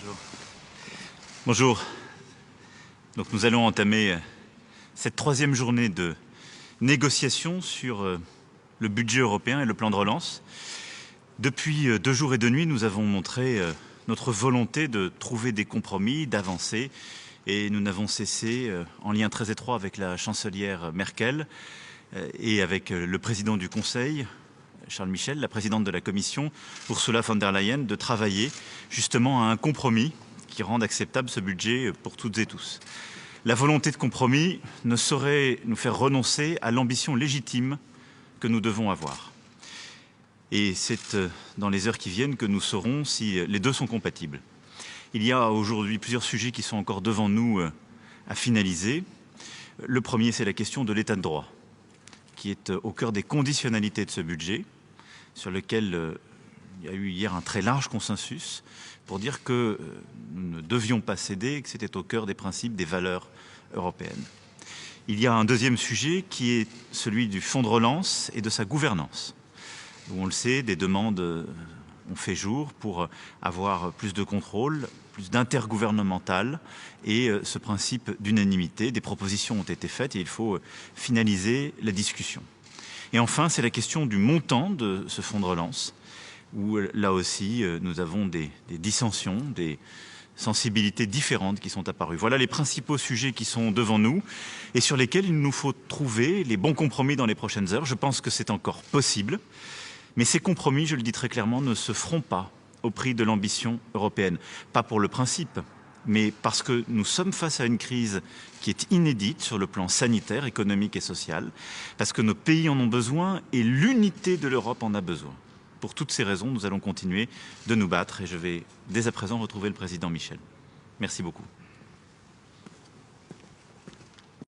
Bonjour. Bonjour. Donc nous allons entamer cette troisième journée de négociation sur le budget européen et le plan de relance. Depuis 2 jours et 2 nuits, nous avons montré notre volonté de trouver des compromis, d'avancer. Et nous n'avons cessé, en lien très étroit avec la chancelière Merkel et avec le président du Conseil, Charles Michel, la présidente de la Commission, Ursula von der Leyen, de travailler justement à un compromis qui rende acceptable ce budget pour toutes et tous. La volonté de compromis ne saurait nous faire renoncer à l'ambition légitime que nous devons avoir. Et c'est dans les heures qui viennent que nous saurons si les deux sont compatibles. Il y a aujourd'hui plusieurs sujets qui sont encore devant nous à finaliser. Le premier, c'est la question de l'état de droit, qui est au cœur des conditionnalités de ce budget, sur lequel il y a eu hier un très large consensus pour dire que nous ne devions pas céder et que c'était au cœur des principes, des valeurs européennes. Il y a un deuxième sujet qui est celui du fonds de relance et de sa gouvernance, où on le sait, des demandes ont fait jour pour avoir plus de contrôle, plus d'intergouvernemental et ce principe d'unanimité. Des propositions ont été faites et il faut finaliser la discussion. Et enfin, c'est la question du montant de ce fonds de relance, où là aussi nous avons des dissensions, des sensibilités différentes qui sont apparues. Voilà les principaux sujets qui sont devant nous et sur lesquels il nous faut trouver les bons compromis dans les prochaines heures. Je pense que c'est encore possible, mais ces compromis, je le dis très clairement, ne se feront pas au prix de l'ambition européenne. Pas pour le principe, mais parce que nous sommes face à une crise qui est inédite sur le plan sanitaire, économique et social, parce que nos pays en ont besoin et l'unité de l'Europe en a besoin. Pour toutes ces raisons, nous allons continuer de nous battre et je vais dès à présent retrouver le président Michel. Merci beaucoup.